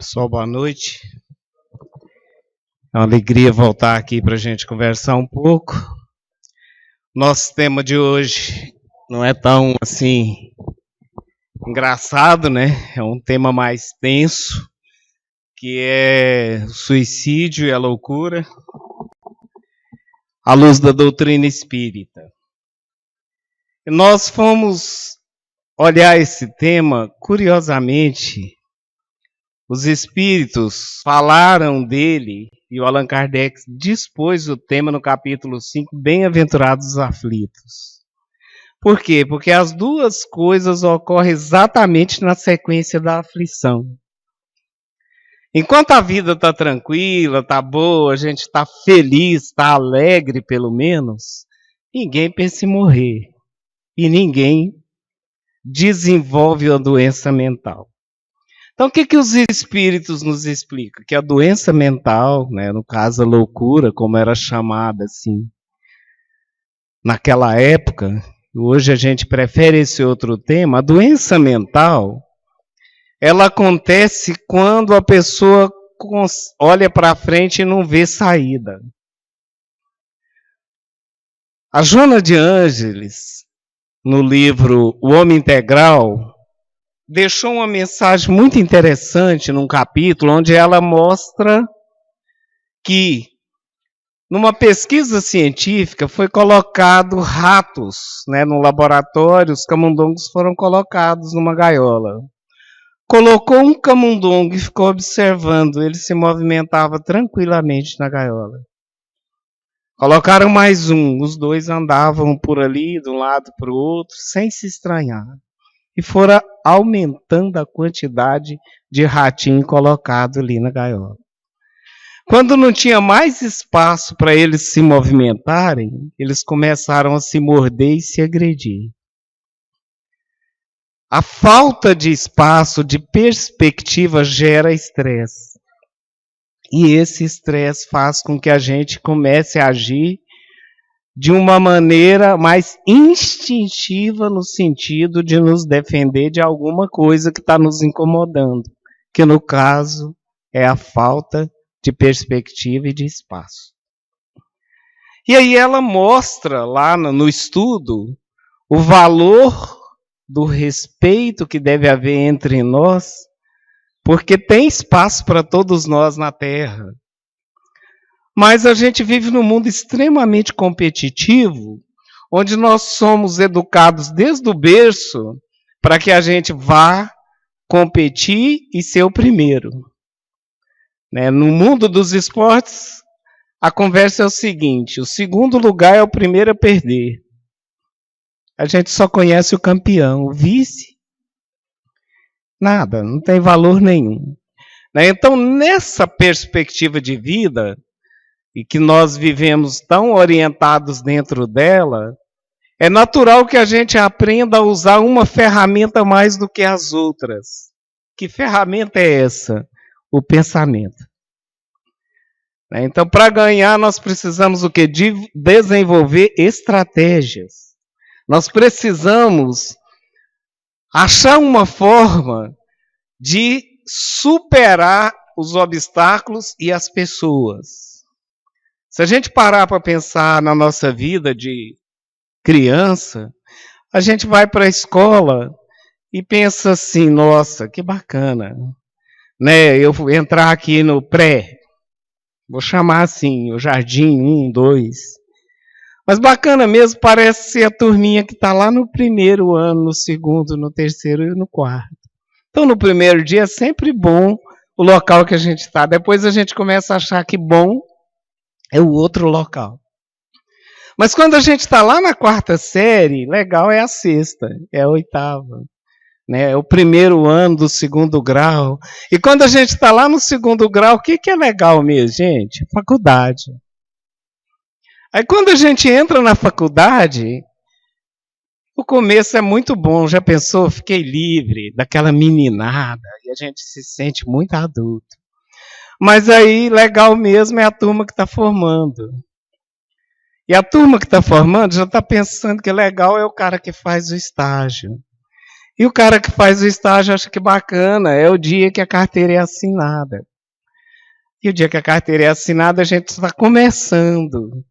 Pessoal, boa noite. É uma alegria voltar aqui para a gente conversar um pouco. Nosso tema de hoje não é tão assim engraçado, né? É um tema mais tenso, que é o suicídio e a loucura, à luz da doutrina espírita. E nós fomos olhar esse tema, curiosamente, os espíritos falaram dele e o Allan Kardec dispôs o tema no capítulo 5, Bem-aventurados os aflitos. Por quê? Porque as duas coisas ocorrem exatamente na sequência da aflição. Enquanto a vida está tranquila, está boa, a gente está feliz, está alegre pelo menos, ninguém pensa em morrer. E ninguém desenvolve uma doença mental. Então, o que os espíritos nos explicam? Que a doença mental, né, no caso a loucura, como era chamada assim, naquela época, hoje a gente prefere esse outro tema, a doença mental, ela acontece quando a pessoa olha para frente e não vê saída. A Joana de Ângeles, no livro O Homem Integral, deixou uma mensagem muito interessante num capítulo onde ela mostra que, numa pesquisa científica, foi colocado ratos, né, no laboratório, os camundongos foram colocados numa gaiola. Colocou um camundongo e ficou observando, ele se movimentava tranquilamente na gaiola. Colocaram mais um, os dois andavam por ali, de um lado para o outro, sem se estranhar. E foram aumentando a quantidade de ratinho colocado ali na gaiola. Quando não tinha mais espaço para eles se movimentarem, eles começaram a se morder e se agredir. A falta de espaço, de perspectiva, gera estresse. E esse estresse faz com que a gente comece a agir de uma maneira mais instintiva no sentido de nos defender de alguma coisa que está nos incomodando, que no caso é a falta de perspectiva e de espaço. E aí ela mostra lá no estudo o valor do respeito que deve haver entre nós, porque tem espaço para todos nós na Terra. Mas a gente vive num mundo extremamente competitivo, onde nós somos educados desde o berço para que a gente vá competir e ser o primeiro. Né? No mundo dos esportes, a conversa é o seguinte: o segundo lugar é o primeiro a perder. A gente só conhece o campeão, o vice, nada, não tem valor nenhum. Né? Então, nessa perspectiva de vida, e que nós vivemos tão orientados dentro dela, é natural que a gente aprenda a usar uma ferramenta mais do que as outras. Que ferramenta é essa? O pensamento. Então, para ganhar, nós precisamos o quê? Desenvolver estratégias. Nós precisamos achar uma forma de superar os obstáculos e as pessoas. Se a gente parar para pensar na nossa vida de criança, a gente vai para a escola e pensa assim: nossa, que bacana, né? Eu vou entrar aqui no pré, vou chamar assim, o jardim 1, 2. Mas bacana mesmo parece ser a turminha que está lá no primeiro ano, no segundo, no terceiro e no quarto. Então, no primeiro dia é sempre bom o local que a gente está. Depois a gente começa a achar que bom é o outro local. Mas quando a gente está lá na quarta série, legal é a sexta, é a oitava. Né? É o primeiro ano do segundo grau. E quando a gente está lá no segundo grau, o que é legal mesmo, gente? Faculdade. Aí quando a gente entra na faculdade, o começo é muito bom. Já pensou? Fiquei livre daquela meninada. E a gente se sente muito adulto. Mas aí, legal mesmo é a turma que está formando. E a turma que está formando já está pensando que legal é o cara que faz o estágio. E o cara que faz o estágio acha que bacana, é o dia que a carteira é assinada. E o dia que a carteira é assinada, a gente está começando.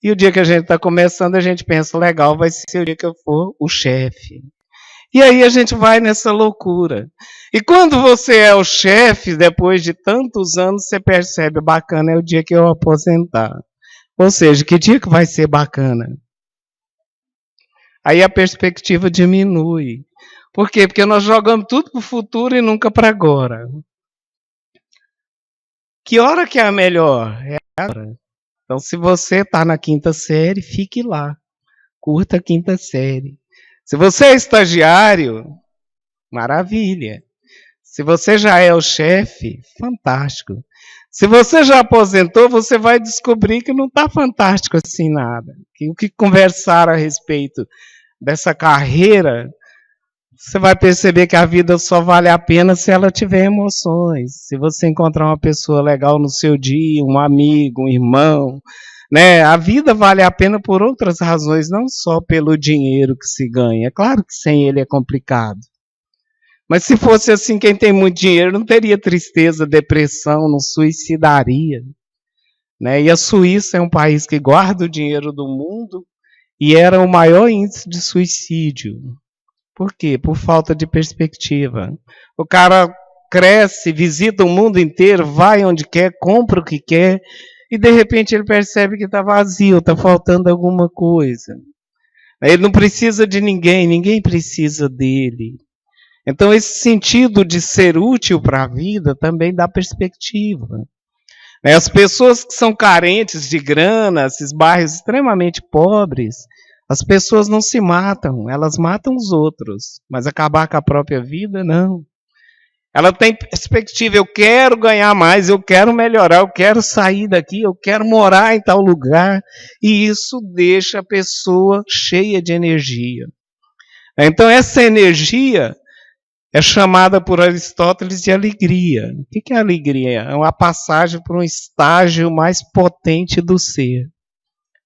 E o dia que a gente está começando, a gente pensa, legal, vai ser o dia que eu for o chefe. E aí a gente vai nessa loucura. E quando você é o chefe, depois de tantos anos, você percebe, bacana, é o dia que eu aposentar. Ou seja, que dia que vai ser bacana? Aí a perspectiva diminui. Por quê? Porque nós jogamos tudo para o futuro e nunca para agora. Que hora que é a melhor? É agora. Então, se você está na quinta série, fique lá. Curta a quinta série. Se você é estagiário, maravilha. Se você já é o chefe, fantástico. Se você já aposentou, você vai descobrir que não está fantástico assim nada. Que o que conversaram a respeito dessa carreira, você vai perceber que a vida só vale a pena se ela tiver emoções. Se você encontrar uma pessoa legal no seu dia, um amigo, um irmão, né? A vida vale a pena por outras razões, não só pelo dinheiro que se ganha. É claro que sem ele é complicado. Mas se fosse assim, quem tem muito dinheiro não teria tristeza, depressão, não suicidaria. Né? E a Suíça é um país que guarda o dinheiro do mundo e era o maior índice de suicídio. Por quê? Por falta de perspectiva. O cara cresce, visita o mundo inteiro, vai onde quer, compra o que quer, e de repente ele percebe que está vazio, está faltando alguma coisa. Ele não precisa de ninguém, ninguém precisa dele. Então esse sentido de ser útil para a vida também dá perspectiva. As pessoas que são carentes de grana, esses bairros extremamente pobres, as pessoas não se matam, elas matam os outros, mas acabar com a própria vida, não. Ela tem perspectiva, eu quero ganhar mais, eu quero melhorar, eu quero sair daqui, eu quero morar em tal lugar, e isso deixa a pessoa cheia de energia. Então essa energia é chamada por Aristóteles de alegria. O que é alegria? É uma passagem para um estágio mais potente do ser.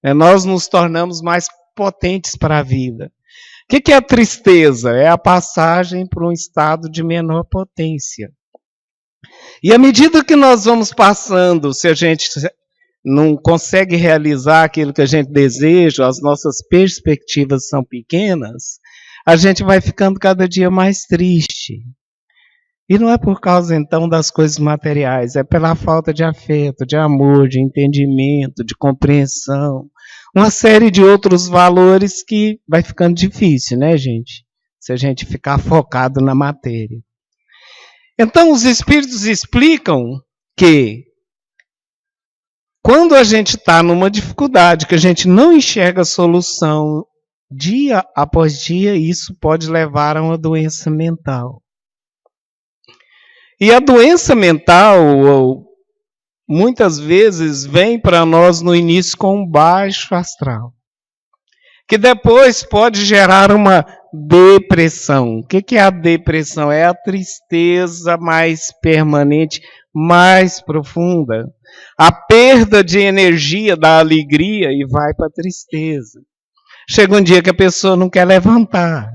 Nós nos tornamos mais potentes para a vida. O que é a tristeza? É a passagem para um estado de menor potência. E à medida que nós vamos passando, se a gente não consegue realizar aquilo que a gente deseja, as nossas perspectivas são pequenas, a gente vai ficando cada dia mais triste. E não é por causa, então, das coisas materiais, é pela falta de afeto, de amor, de entendimento, de compreensão. Uma série de outros valores que vai ficando difícil, né, gente? Se a gente ficar focado na matéria. Então, os espíritos explicam que quando a gente está numa dificuldade, que a gente não enxerga a solução dia após dia, isso pode levar a uma doença mental. E a doença mental, muitas vezes, vem para nós no início com um baixo astral, que depois pode gerar uma depressão. O que é a depressão? É a tristeza mais permanente, mais profunda. A perda de energia da alegria e vai para a tristeza. Chega um dia que a pessoa não quer levantar.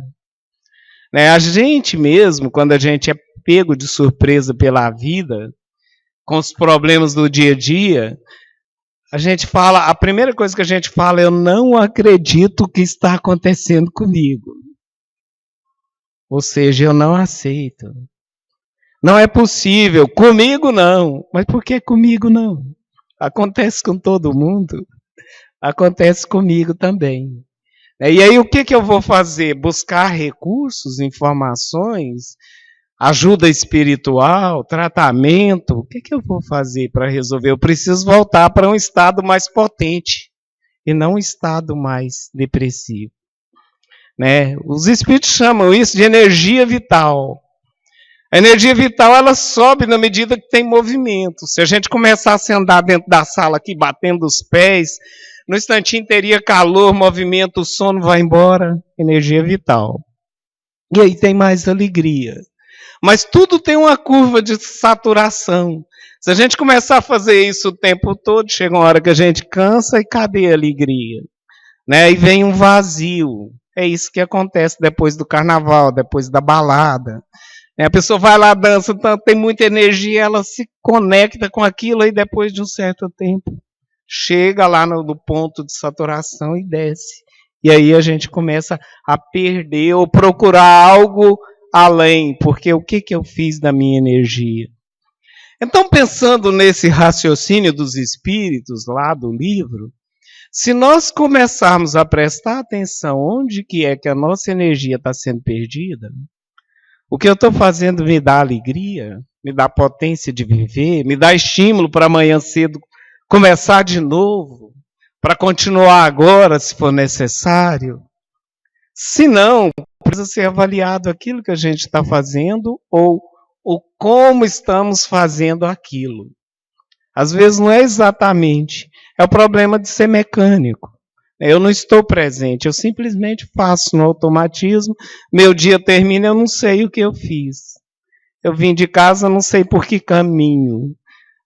A gente mesmo, quando a gente é pego de surpresa pela vida, com os problemas do dia a dia, a gente fala, a primeira coisa que a gente fala é: eu não acredito que está acontecendo comigo. Ou seja, eu não aceito. Não é possível, comigo não. Mas por que comigo não? Acontece com todo mundo, acontece comigo também. E aí o que eu vou fazer? Buscar recursos, informações, ajuda espiritual, tratamento? O que eu vou fazer para resolver? Eu preciso voltar para um estado mais potente e não um estado mais depressivo. Os espíritos chamam isso de energia vital. A energia vital, ela sobe na medida que tem movimento. Se a gente começasse a andar dentro da sala aqui, batendo os pés, no instantinho teria calor, movimento, o sono vai embora, energia vital. E aí tem mais alegria. Mas tudo tem uma curva de saturação. Se a gente começar a fazer isso o tempo todo, chega uma hora que a gente cansa e cadê a alegria? E vem um vazio. É isso que acontece depois do carnaval, depois da balada. A pessoa vai lá, dança, tem muita energia, ela se conecta com aquilo e depois de um certo tempo chega lá no ponto de saturação e desce. E aí a gente começa a perder ou procurar algo além, porque o que eu fiz da minha energia? Então, pensando nesse raciocínio dos espíritos lá do livro, se nós começarmos a prestar atenção onde que é que a nossa energia está sendo perdida, o que eu estou fazendo me dá alegria, me dá potência de viver, me dá estímulo para amanhã cedo começar de novo, para continuar agora, se for necessário. Se não, precisa ser avaliado aquilo que a gente está fazendo ou como estamos fazendo aquilo. Às vezes não é exatamente, é o problema de ser mecânico. Eu não estou presente, eu simplesmente faço no automatismo, meu dia termina, eu não sei o que eu fiz. Eu vim de casa, não sei por que caminho,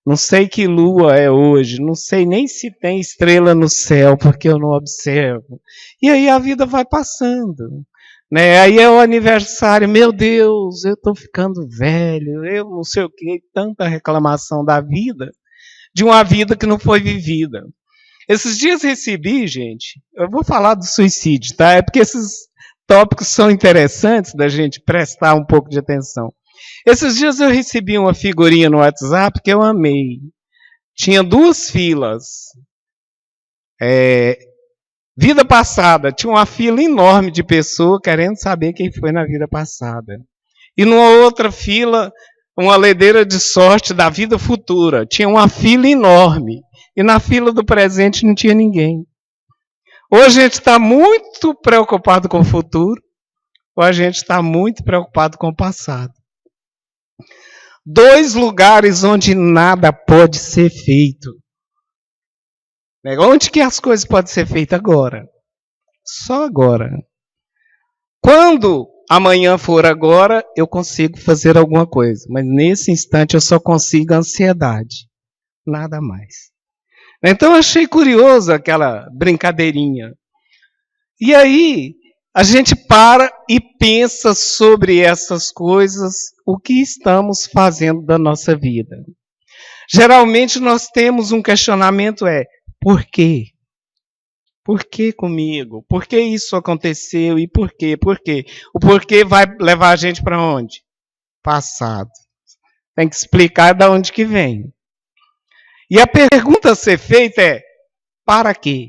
não sei que lua é hoje, não sei nem se tem estrela no céu, porque eu não observo. E aí a vida vai passando. Aí é o aniversário, meu Deus, eu estou ficando velho, eu não sei o que, tanta reclamação da vida, de uma vida que não foi vivida. Esses dias recebi, gente, eu vou falar do suicídio, tá? É porque esses tópicos são interessantes da gente prestar um pouco de atenção. Esses dias eu recebi uma figurinha no WhatsApp que eu amei. Tinha 2 filas. Vida passada, tinha uma fila enorme de pessoas querendo saber quem foi na vida passada. E numa outra fila, uma ledeira de sorte da vida futura. Tinha uma fila enorme. E na fila do presente não tinha ninguém. Ou a gente está muito preocupado com o futuro, ou a gente está muito preocupado com o passado. 2 lugares onde nada pode ser feito. Onde que as coisas podem ser feitas agora? Só agora. Quando amanhã for agora, eu consigo fazer alguma coisa. Mas nesse instante eu só consigo ansiedade. Nada mais. Então eu achei curioso aquela brincadeirinha. E aí a gente para e pensa sobre essas coisas, o que estamos fazendo da nossa vida. Geralmente nós temos um questionamento, por quê? Por que comigo? Por que isso aconteceu? E por quê? Por quê? O porquê vai levar a gente para onde? Passado. Tem que explicar de onde que vem. E a pergunta a ser feita é, para quê?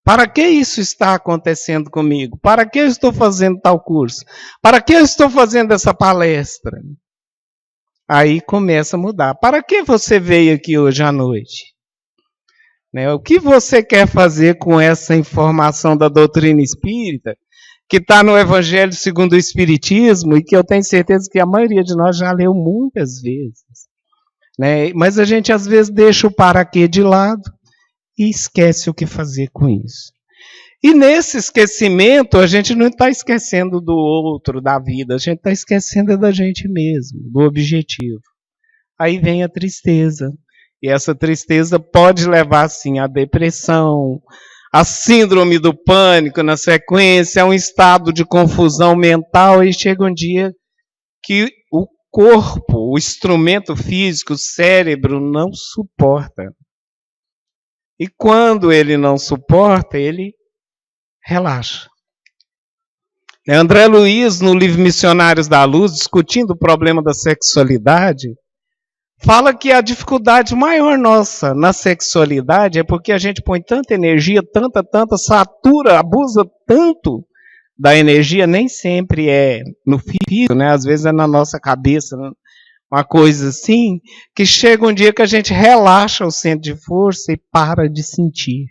Para que isso está acontecendo comigo? Para que eu estou fazendo tal curso? Para que eu estou fazendo essa palestra? Aí começa a mudar. Para que você veio aqui hoje à noite? O que você quer fazer com essa informação da doutrina espírita, que está no Evangelho segundo o Espiritismo, e que eu tenho certeza que a maioria de nós já leu muitas vezes. Mas a gente às vezes deixa o para quê de lado e esquece o que fazer com isso. E nesse esquecimento, a gente não está esquecendo do outro, da vida, a gente está esquecendo da gente mesmo, do objetivo. Aí vem a tristeza. E essa tristeza pode levar, sim, à depressão, à síndrome do pânico, na sequência, a um estado de confusão mental, e chega um dia que o corpo, o instrumento físico, o cérebro, não suporta. E quando ele não suporta, ele relaxa. André Luiz, no livro Missionários da Luz, discutindo o problema da sexualidade, fala que a dificuldade maior nossa na sexualidade é porque a gente põe tanta energia, tanta, satura, abusa tanto da energia, nem sempre é no físico, às vezes é na nossa cabeça, uma coisa assim, que chega um dia que a gente relaxa o centro de força e para de sentir.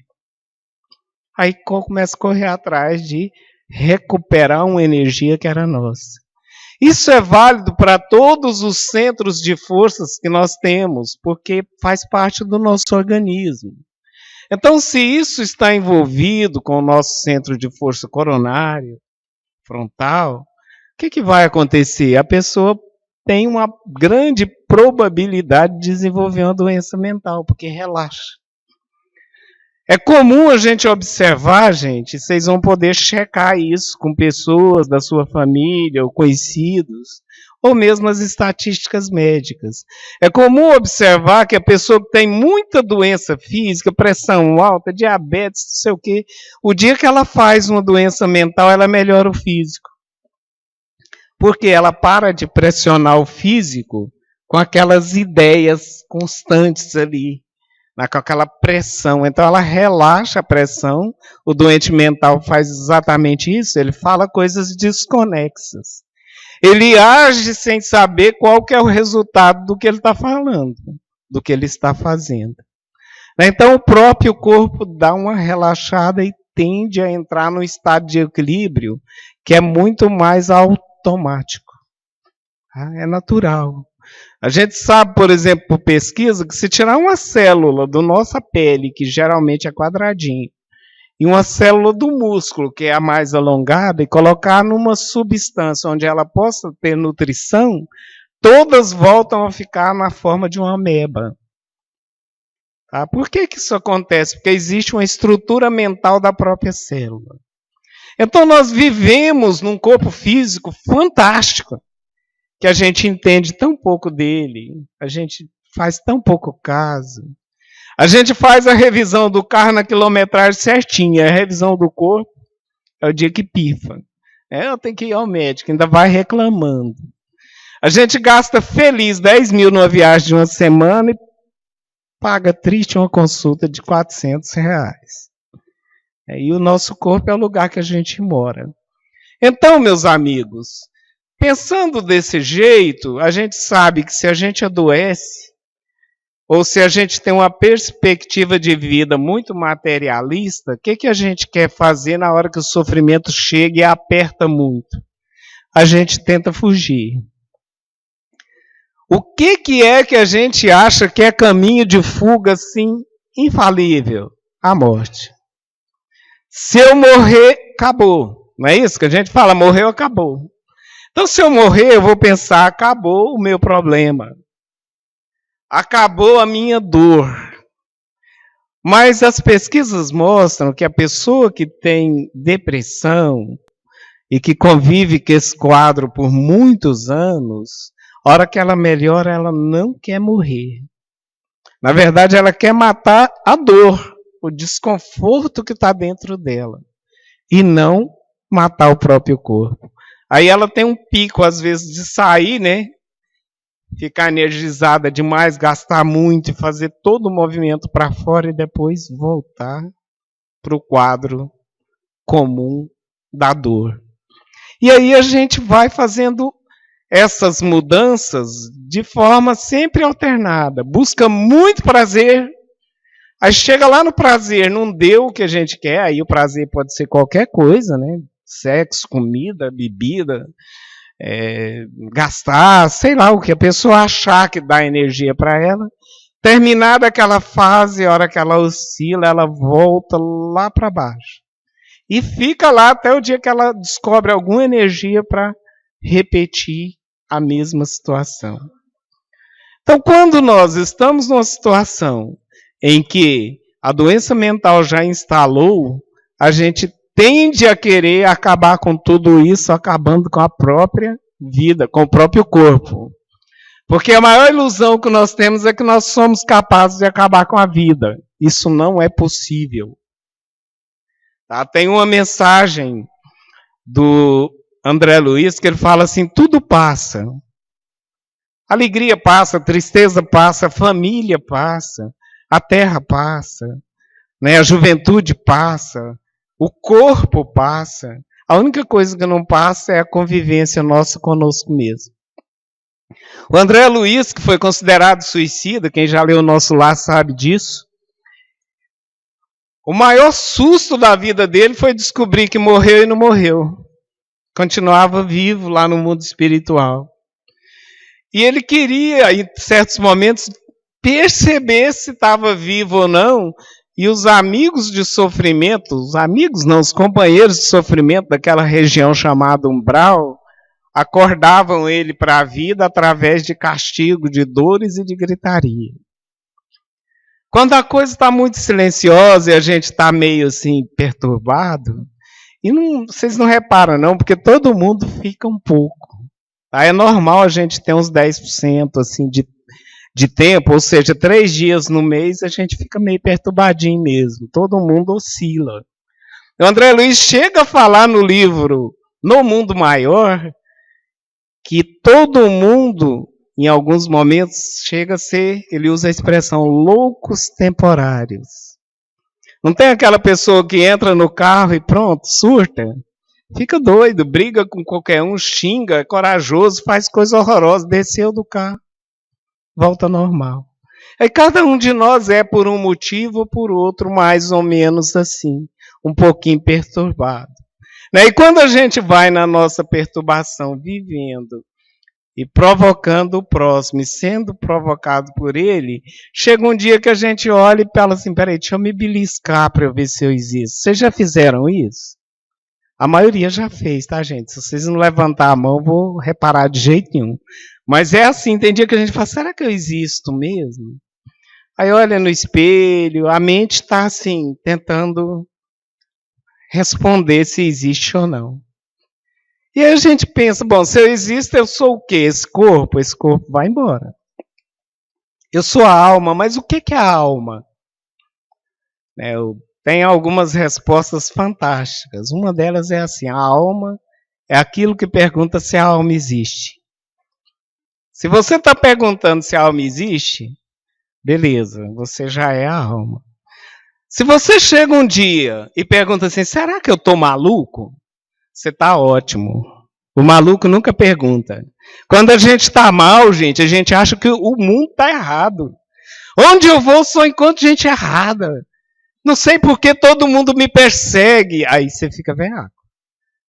Aí começa a correr atrás de recuperar uma energia que era nossa. Isso é válido para todos os centros de forças que nós temos, porque faz parte do nosso organismo. Então, se isso está envolvido com o nosso centro de força coronário, frontal, o que vai acontecer? A pessoa tem uma grande probabilidade de desenvolver uma doença mental, porque relaxa. É comum a gente observar, gente, vocês vão poder checar isso com pessoas da sua família ou conhecidos, ou mesmo as estatísticas médicas. É comum observar que a pessoa que tem muita doença física, pressão alta, diabetes, não sei o quê, o dia que ela faz uma doença mental, ela melhora o físico. Porque ela para de pressionar o físico com aquelas ideias constantes ali, com aquela pressão. Então ela relaxa a pressão, o doente mental faz exatamente isso, ele fala coisas desconexas. Ele age sem saber qual que é o resultado do que ele está falando, do que ele está fazendo. Então o próprio corpo dá uma relaxada e tende a entrar num estado de equilíbrio que é muito mais automático. É natural. A gente sabe, por exemplo, por pesquisa, que se tirar uma célula da nossa pele, que geralmente é quadradinha, e uma célula do músculo, que é a mais alongada, e colocar numa substância onde ela possa ter nutrição, todas voltam a ficar na forma de uma ameba. Tá? Por que isso acontece? Porque existe uma estrutura mental da própria célula. Então nós vivemos num corpo físico fantástico, que a gente entende tão pouco dele, a gente faz tão pouco caso. A gente faz a revisão do carro na quilometragem certinha, a revisão do corpo é o dia que pifa. Eu tenho que ir ao médico, ainda vai reclamando. A gente gasta feliz 10 mil numa viagem de uma semana e paga triste uma consulta de R$400. E o nosso corpo é o lugar que a gente mora. Então, meus amigos, pensando desse jeito, a gente sabe que se a gente adoece, ou se a gente tem uma perspectiva de vida muito materialista, o que a gente quer fazer na hora que o sofrimento chega e aperta muito? A gente tenta fugir. O que é que a gente acha que é caminho de fuga, assim, infalível? A morte. Se eu morrer, acabou. Não é isso que a gente fala? Morreu, acabou. Então, se eu morrer, eu vou pensar, acabou o meu problema. Acabou a minha dor. Mas as pesquisas mostram que a pessoa que tem depressão e que convive com esse quadro por muitos anos, a hora que ela melhora, ela não quer morrer. Na verdade, ela quer matar a dor, o desconforto que está dentro dela, e não matar o próprio corpo. Aí ela tem um pico, às vezes, de sair, né? Ficar energizada demais, gastar muito e fazer todo o movimento para fora e depois voltar para o quadro comum da dor. E aí a gente vai fazendo essas mudanças de forma sempre alternada. Busca muito prazer, aí chega lá no prazer, não deu o que a gente quer, aí o prazer pode ser qualquer coisa, né? Sexo, comida, bebida, gastar, sei lá, o que a pessoa achar que dá energia para ela. Terminada aquela fase, a hora que ela oscila, ela volta lá para baixo. E fica lá até o dia que ela descobre alguma energia para repetir a mesma situação. Então, quando nós estamos numa situação em que a doença mental já instalou, a gente tende a querer acabar com tudo isso, acabando com a própria vida, com o próprio corpo. Porque a maior ilusão que nós temos é que nós somos capazes de acabar com a vida. Isso não é possível. Tá? Tem uma mensagem do André Luiz que ele fala assim, tudo passa. Alegria passa, tristeza passa, família passa, a terra passa, né? A juventude passa, o corpo passa. A única coisa que não passa é a convivência nossa conosco mesmo. O André Luiz, que foi considerado suicida, quem já leu o Nosso Lar sabe disso, o maior susto da vida dele foi descobrir que morreu e não morreu. Continuava vivo lá no mundo espiritual. E ele queria, em certos momentos, perceber se estava vivo ou não. E os amigos de sofrimento, os amigos não, os companheiros de sofrimento daquela região chamada umbral, acordavam ele para a vida através de castigo, de dores e de gritaria. Quando a coisa está muito silenciosa e a gente está meio assim perturbado, e não, vocês não reparam não, porque todo mundo fica um pouco. Tá? É normal a gente ter uns 10% assim de tempo, ou seja, 3 dias no mês a gente fica meio perturbadinho mesmo. Todo mundo oscila. O André Luiz chega a falar no livro No Mundo Maior que todo mundo, em alguns momentos, chega a ser, ele usa a expressão loucos temporários. Não tem aquela pessoa que entra no carro e pronto, surta? Fica doido, briga com qualquer um, xinga, é corajoso, faz coisa horrorosa, desceu do carro, volta normal. Aí cada um de nós é por um motivo ou por outro, mais ou menos assim, um pouquinho perturbado. E quando a gente vai na nossa perturbação, vivendo e provocando o próximo, e sendo provocado por ele, chega um dia que a gente olha e fala assim, peraí, deixa eu me beliscar para eu ver se eu existo. Vocês já fizeram isso? A maioria já fez, tá, gente? Se vocês não levantar a mão, eu vou reparar de jeito nenhum. Mas é assim, tem dia que a gente fala, será que eu existo mesmo? Aí olha no espelho, a mente está assim, tentando responder se existe ou não. E aí a gente pensa, bom, se eu existo, eu sou o quê? Esse corpo vai embora. Eu sou a alma, mas o que é a alma? Tem algumas respostas fantásticas. Uma delas é assim, a alma é aquilo que pergunta se a alma existe. Se você está perguntando se a alma existe, beleza, você já é a alma. Se você chega um dia e pergunta assim, será que eu estou maluco? Você está ótimo. O maluco nunca pergunta. Quando a gente está mal, gente, a gente acha que o mundo está errado. Onde eu vou, só encontro gente errada. Não sei por que todo mundo me persegue. Aí você fica veaco.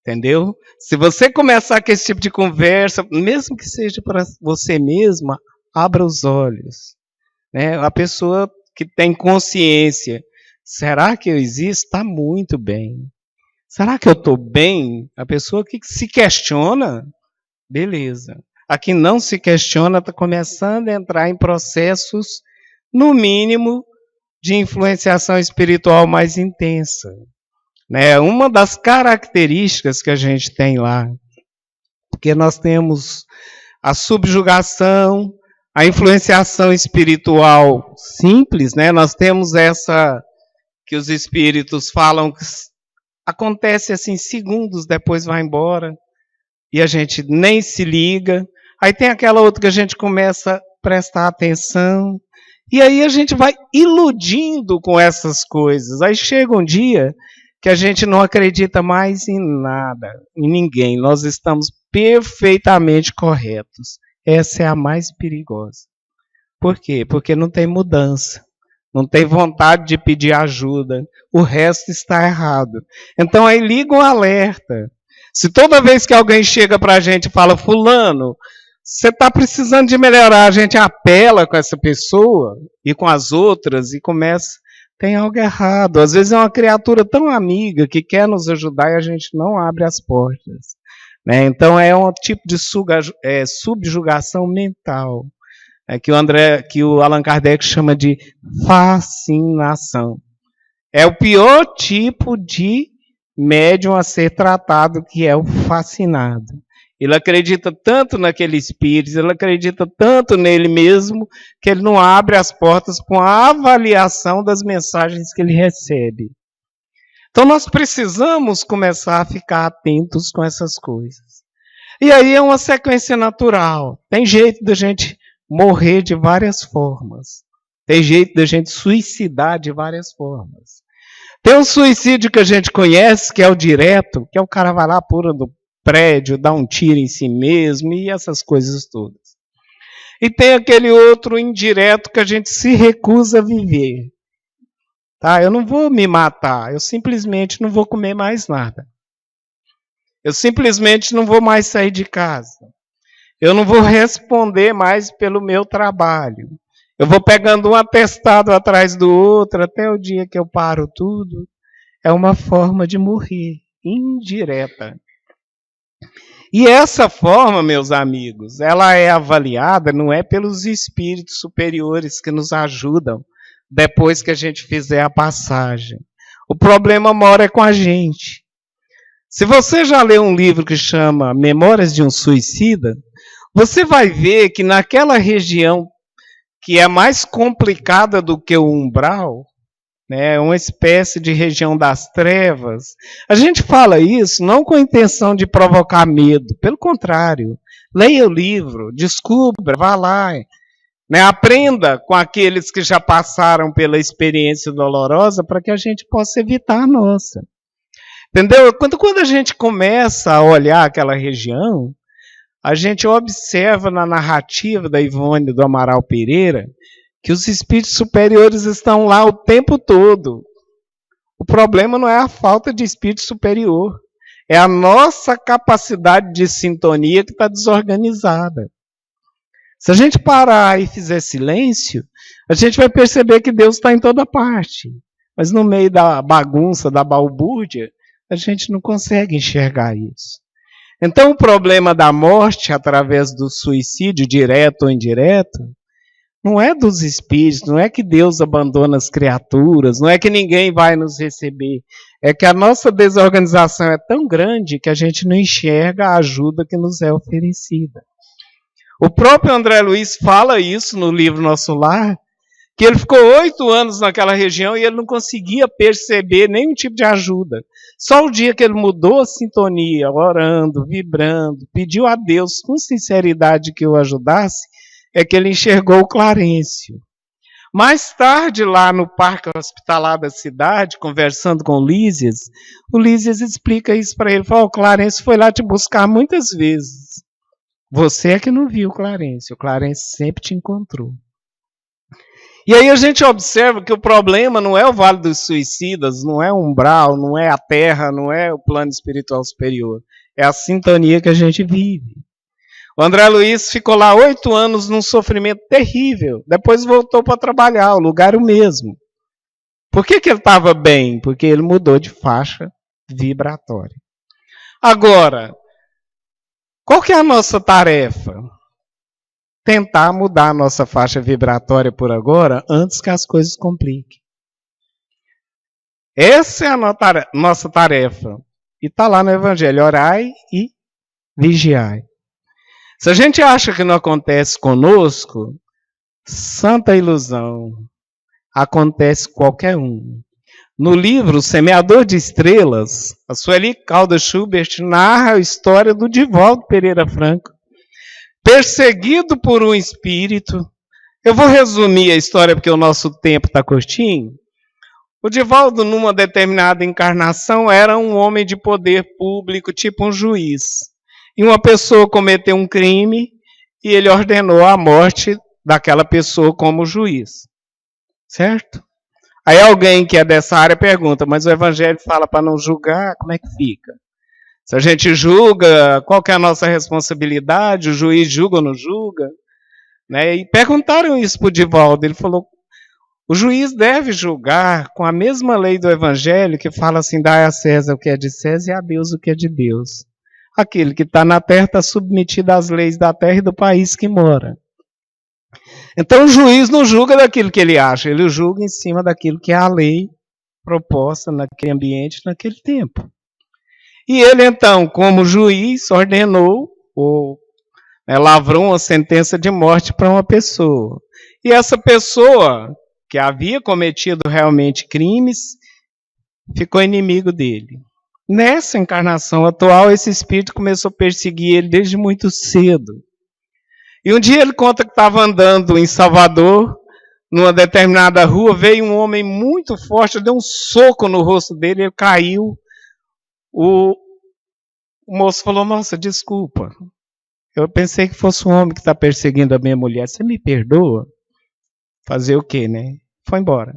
Entendeu? Se você começar com esse tipo de conversa, mesmo que seja para você mesma, abra os olhos. A pessoa que tem consciência, será que eu existo? Está muito bem. Será que eu estou bem? A pessoa que se questiona, beleza. A que não se questiona está começando a entrar em processos, no mínimo, de influenciação espiritual mais intensa. Uma das características que a gente tem lá, porque nós temos a subjugação, a influenciação espiritual simples, nós temos essa que os espíritos falam que acontece assim segundos, depois vai embora, e a gente nem se liga. Aí tem aquela outra que a gente começa a prestar atenção, e aí a gente vai iludindo com essas coisas. Aí chega um dia que a gente não acredita mais em nada, em ninguém. Nós estamos perfeitamente corretos. Essa é a mais perigosa. Por quê? Porque não tem mudança. Não tem vontade de pedir ajuda. O resto está errado. Então aí liga um alerta. Se toda vez que alguém chega para a gente e fala, fulano, você está precisando de melhorar, a gente apela com essa pessoa e com as outras e começa, tem algo errado. Às vezes é uma criatura tão amiga que quer nos ajudar e a gente não abre as portas. Então é um tipo de subjugação mental. Que o Allan Kardec chama de fascinação. É o pior tipo de médium a ser tratado, que é o fascinado. Ele acredita tanto naquele espírito, ele acredita tanto nele mesmo, que ele não abre as portas com a avaliação das mensagens que ele recebe. Então nós precisamos começar a ficar atentos com essas coisas. E aí é uma sequência natural. Tem jeito da gente morrer de várias formas. Tem jeito da gente suicidar de várias formas. Tem um suicídio que a gente conhece, que é o direto, que é o cara vai lá, pula do prédio, dá um tiro em si mesmo e essas coisas todas. E tem aquele outro indireto que a gente se recusa a viver. Tá? Eu não vou me matar, eu simplesmente não vou comer mais nada. Eu simplesmente não vou mais sair de casa. Eu não vou responder mais pelo meu trabalho. Eu vou pegando um atestado atrás do outro até o dia que eu paro tudo. É uma forma de morrer, indireta. E essa forma, meus amigos, ela é avaliada, não é pelos espíritos superiores que nos ajudam depois que a gente fizer a passagem. O problema mora com a gente. Se você já leu um livro que chama Memórias de um Suicida, você vai ver que naquela região que é mais complicada do que o umbral, né, uma espécie de região das trevas, a gente fala isso não com a intenção de provocar medo, pelo contrário, leia o livro, descubra, vá lá, né, aprenda com aqueles que já passaram pela experiência dolorosa para que a gente possa evitar a nossa. Entendeu? Quando a gente começa a olhar aquela região, a gente observa na narrativa da Ivone do Amaral Pereira que os espíritos superiores estão lá o tempo todo. O problema não é a falta de espírito superior, é a nossa capacidade de sintonia que está desorganizada. Se a gente parar e fizer silêncio, a gente vai perceber que Deus está em toda parte. Mas no meio da bagunça, da balbúrdia, a gente não consegue enxergar isso. Então o problema da morte através do suicídio, direto ou indireto, não é dos espíritos, não é que Deus abandona as criaturas, não é que ninguém vai nos receber. É que a nossa desorganização é tão grande que a gente não enxerga a ajuda que nos é oferecida. O próprio André Luiz fala isso no livro Nosso Lar, que ele ficou 8 anos naquela região e ele não conseguia perceber nenhum tipo de ajuda. Só o dia que ele mudou a sintonia, orando, vibrando, pediu a Deus com sinceridade que o ajudasse, é que ele enxergou o Clarencio. Mais tarde, lá no Parque Hospitalar da cidade, conversando com o Lísias explica isso para ele. Falou, o Clarencio foi lá te buscar muitas vezes. Você é que não viu o Clarencio sempre te encontrou. E aí a gente observa que o problema não é o Vale dos Suicidas, não é o umbral, não é a terra, não é o plano espiritual superior. É a sintonia que a gente vive. O André Luiz ficou lá 8 anos num sofrimento terrível. Depois voltou para trabalhar, o lugar o mesmo. Por que ele estava bem? Porque ele mudou de faixa vibratória. Agora, qual que é a nossa tarefa? Tentar mudar a nossa faixa vibratória por agora, antes que as coisas compliquem. Essa é a nossa tarefa. E está lá no Evangelho, orai e vigiai. Se a gente acha que não acontece conosco, santa ilusão. Acontece com qualquer um. No livro Semeador de Estrelas, a Sueli Caldas Schubert narra a história do Divaldo Pereira Franco, perseguido por um espírito. Eu vou resumir a história porque o nosso tempo está curtinho. O Divaldo, numa determinada encarnação, era um homem de poder público, tipo um juiz. E uma pessoa cometeu um crime e ele ordenou a morte daquela pessoa como juiz. Certo? Aí alguém que é dessa área pergunta, mas o Evangelho fala para não julgar, como é que fica? Se a gente julga, qual que é a nossa responsabilidade? O juiz julga ou não julga? Né? E perguntaram isso para o Divaldo. Ele falou, o juiz deve julgar com a mesma lei do Evangelho que fala assim, dai a César o que é de César e a Deus o que é de Deus. Aquele que está na terra está submetido às leis da terra e do país que mora. Então o juiz não julga daquilo que ele acha, ele julga em cima daquilo que é a lei proposta naquele ambiente, naquele tempo. E ele então, como juiz, ordenou ou lavrou uma sentença de morte para uma pessoa. E essa pessoa, que havia cometido realmente crimes, ficou inimigo dele. Nessa encarnação atual, esse espírito começou a perseguir ele desde muito cedo. E um dia ele conta que estava andando em Salvador, numa determinada rua, veio um homem muito forte, deu um soco no rosto dele, ele caiu. O moço falou, nossa, desculpa, eu pensei que fosse um homem que está perseguindo a minha mulher, você me perdoa? Fazer o quê, né? Foi embora.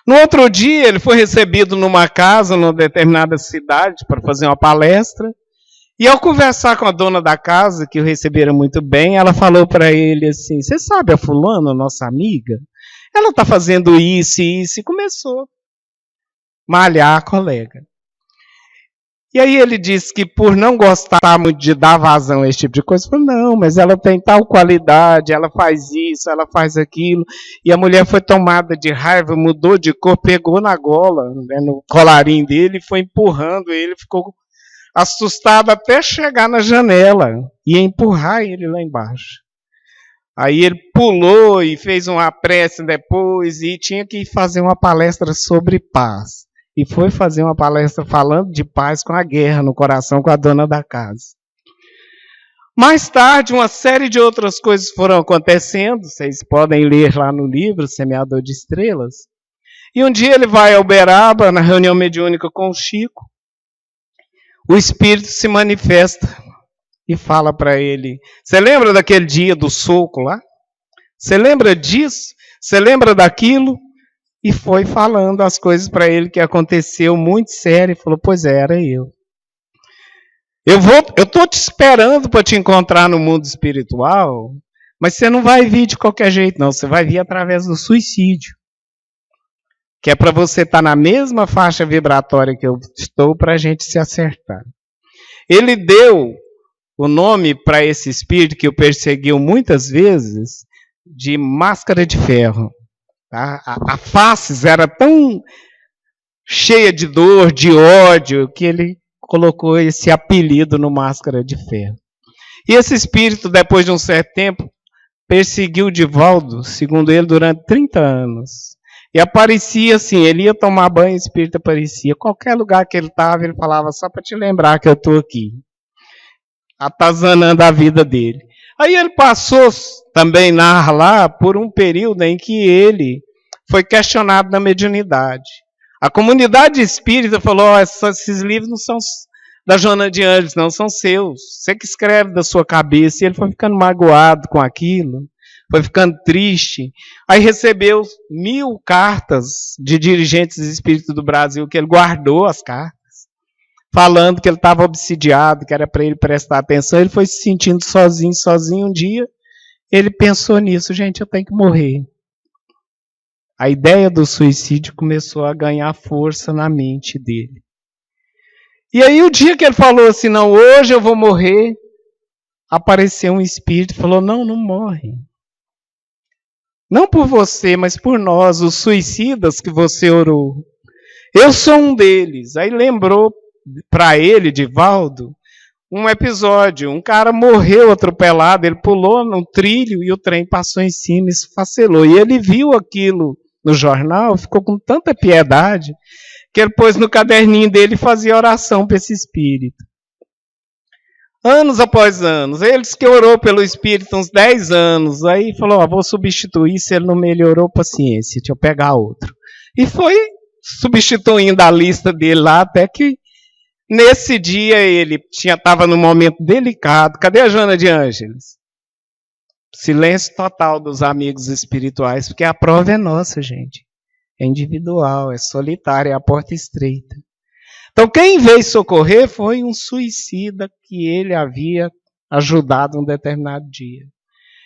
No outro dia, ele foi recebido numa casa, numa determinada cidade, para fazer uma palestra. E ao conversar com a dona da casa, que o receberam muito bem, ela falou para ele assim, você sabe a fulana, nossa amiga? Ela está fazendo isso e isso, e começou a malhar a colega. E aí ele disse que por não gostar muito de dar vazão a esse tipo de coisa, falou, não, mas ela tem tal qualidade, ela faz isso, ela faz aquilo. E a mulher foi tomada de raiva, mudou de cor, pegou na gola, né, no colarinho dele, foi empurrando ele, ficou assustado até chegar na janela e empurrar ele lá embaixo. Aí ele pulou e fez uma prece depois e tinha que fazer uma palestra sobre paz. E foi fazer uma palestra falando de paz com a guerra no coração com a dona da casa. Mais tarde, uma série de outras coisas foram acontecendo, vocês podem ler lá no livro Semeador de Estrelas. E um dia ele vai a Uberaba, na reunião mediúnica com o Chico. O espírito se manifesta e fala para ele, você lembra daquele dia do soco lá? Você lembra disso? Você lembra daquilo? E foi falando as coisas para ele que aconteceu muito sério. E falou, pois é, era eu. Eu estou te esperando para te encontrar no mundo espiritual, mas você não vai vir de qualquer jeito, não. Você vai vir através do suicídio. Que é para você estar na mesma faixa vibratória que eu estou para a gente se acertar. Ele deu o nome para esse espírito que o perseguiu muitas vezes de máscara de ferro. A face era tão cheia de dor, de ódio, que ele colocou esse apelido no máscara de ferro. E esse espírito, depois de um certo tempo, perseguiu o Divaldo, segundo ele, durante 30 anos. E aparecia assim, ele ia tomar banho, o espírito aparecia. Qualquer lugar que ele estava, ele falava, só para te lembrar que eu estou aqui. Atazanando a vida dele. Aí ele passou, também narra lá, por um período em que ele foi questionado na mediunidade. A comunidade espírita falou, esses livros não são da Joana de Ângeles, não, são seus. Você que escreve da sua cabeça. E ele foi ficando magoado com aquilo, foi ficando triste. Aí recebeu 1000 cartas de dirigentes espíritas do Brasil, que ele guardou as cartas, falando que ele estava obsidiado, que era para ele prestar atenção. Ele foi se sentindo sozinho. Um dia, ele pensou nisso, gente, eu tenho que morrer. A ideia do suicídio começou a ganhar força na mente dele. E aí, o dia que ele falou assim, não, hoje eu vou morrer, apareceu um espírito e falou, não morre. Não por você, mas por nós, os suicidas que você orou. Eu sou um deles. Aí lembrou para ele, Divaldo, um episódio. Um cara morreu atropelado, ele pulou num trilho e o trem passou em cima e esfacelou. E ele viu aquilo no jornal, ficou com tanta piedade, que ele pôs no caderninho dele e fazia oração para esse espírito. Anos após anos, ele disse que orou pelo espírito uns 10 anos, aí falou, vou substituir, se ele não melhorou, paciência, deixa eu pegar outro. E foi substituindo a lista dele lá, até que nesse dia ele estava num momento delicado. Cadê a Joana de Ângeles? Silêncio total dos amigos espirituais, porque a prova é nossa, gente. É individual, é solitária, é a porta estreita. Então, quem veio socorrer foi um suicida que ele havia ajudado um determinado dia.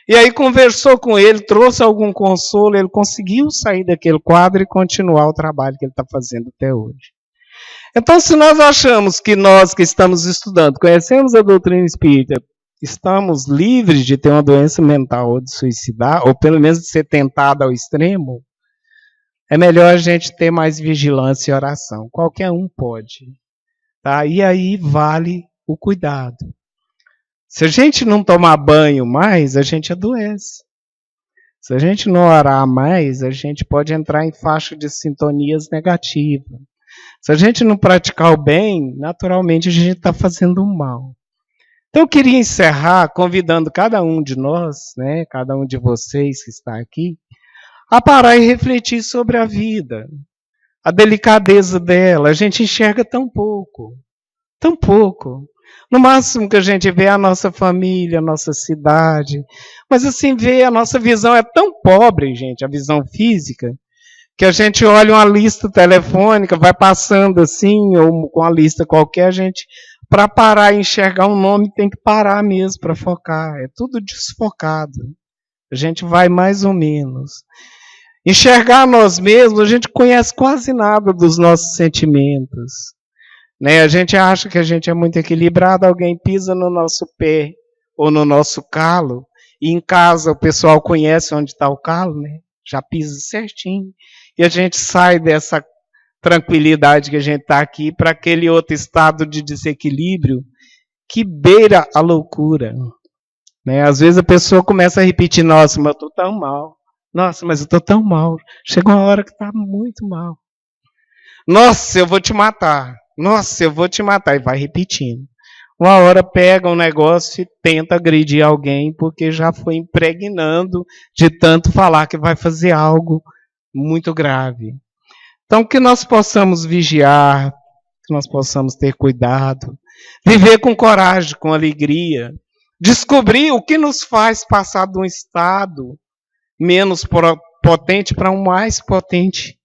E aí conversou com ele, trouxe algum consolo, ele conseguiu sair daquele quadro e continuar o trabalho que ele está fazendo até hoje. Então, se nós achamos que nós que estamos estudando, conhecemos a doutrina espírita, estamos livres de ter uma doença mental ou de suicidar, ou pelo menos de ser tentado ao extremo, é melhor a gente ter mais vigilância e oração. Qualquer um pode. Tá? E aí vale o cuidado. Se a gente não tomar banho mais, a gente adoece. Se a gente não orar mais, a gente pode entrar em faixa de sintonias negativas. Se a gente não praticar o bem, naturalmente a gente está fazendo o mal. Então eu queria encerrar convidando cada um de nós, né, cada um de vocês que está aqui, a parar e refletir sobre a vida, a delicadeza dela. A gente enxerga tão pouco, tão pouco. No máximo que a gente vê é a nossa família, a nossa cidade, mas assim, a nossa visão é tão pobre, gente, a visão física, que a gente olha uma lista telefônica, vai passando assim, ou com uma lista qualquer, a gente, para parar e enxergar um nome, tem que parar mesmo para focar. É tudo desfocado. A gente vai mais ou menos. Enxergar nós mesmos, a gente conhece quase nada dos nossos sentimentos. Né? A gente acha que a gente é muito equilibrado, alguém pisa no nosso pé ou no nosso calo, e em casa o pessoal conhece onde está o calo, né? Já pisa certinho. E a gente sai dessa tranquilidade que a gente está aqui para aquele outro estado de desequilíbrio que beira a loucura. Né? Às vezes a pessoa começa a repetir, nossa, mas eu estou tão mal. Nossa, mas eu estou tão mal. Chega uma hora que está muito mal. Nossa, eu vou te matar. Nossa, eu vou te matar. E vai repetindo. Uma hora pega um negócio e tenta agredir alguém porque já foi impregnando de tanto falar que vai fazer algo muito grave. Então, que nós possamos vigiar, que nós possamos ter cuidado, viver com coragem, com alegria, descobrir o que nos faz passar de um estado menos potente para um mais potente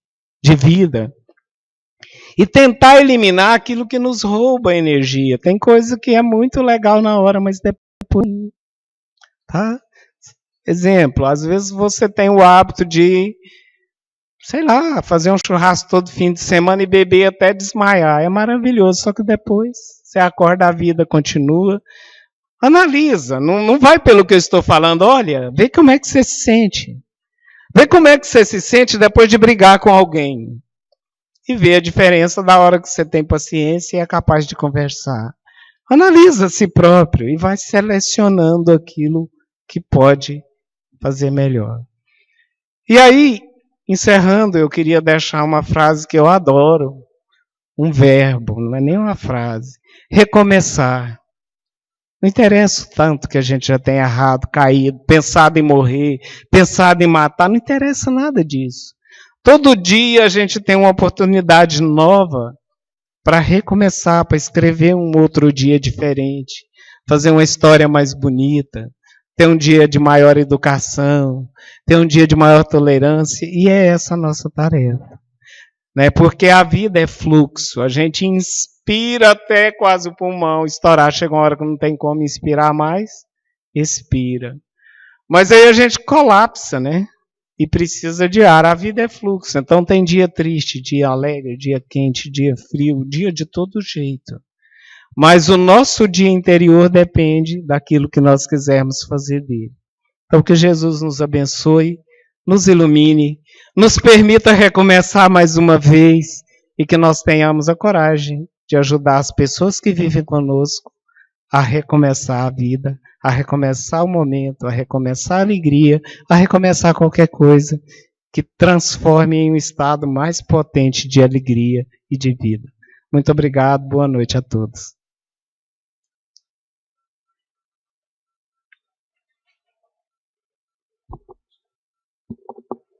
de vida. E tentar eliminar aquilo que nos rouba a energia. Tem coisa que é muito legal na hora, mas depois... Tá? Exemplo, às vezes você tem o hábito de, sei lá, fazer um churrasco todo fim de semana e beber até desmaiar. É maravilhoso, só que depois você acorda, a vida continua. Analisa, não vai pelo que eu estou falando. Olha, vê como é que você se sente. Vê como é que você se sente depois de brigar com alguém. E ver a diferença da hora que você tem paciência e é capaz de conversar. Analisa a si próprio e vai selecionando aquilo que pode fazer melhor. E aí, encerrando, eu queria deixar uma frase que eu adoro, um verbo, não é nem uma frase. Recomeçar. Não interessa o tanto que a gente já tem errado, caído, pensado em morrer, pensado em matar, não interessa nada disso. Todo dia a gente tem uma oportunidade nova para recomeçar, para escrever um outro dia diferente, fazer uma história mais bonita, ter um dia de maior educação, ter um dia de maior tolerância, e é essa a nossa tarefa. Né? Porque a vida é fluxo, a gente inspira até quase o pulmão estourar, chega uma hora que não tem como inspirar mais, expira. Mas aí a gente colapsa, né? E precisa de ar. A vida é fluxo. Então tem dia triste, dia alegre, dia quente, dia frio, dia de todo jeito. Mas o nosso dia interior depende daquilo que nós quisermos fazer dele. Então que Jesus nos abençoe, nos ilumine, nos permita recomeçar mais uma vez e que nós tenhamos a coragem de ajudar as pessoas que vivem conosco a recomeçar a vida, a recomeçar o momento, a recomeçar a alegria, a recomeçar qualquer coisa que transforme em um estado mais potente de alegria e de vida. Muito obrigado, boa noite a todos.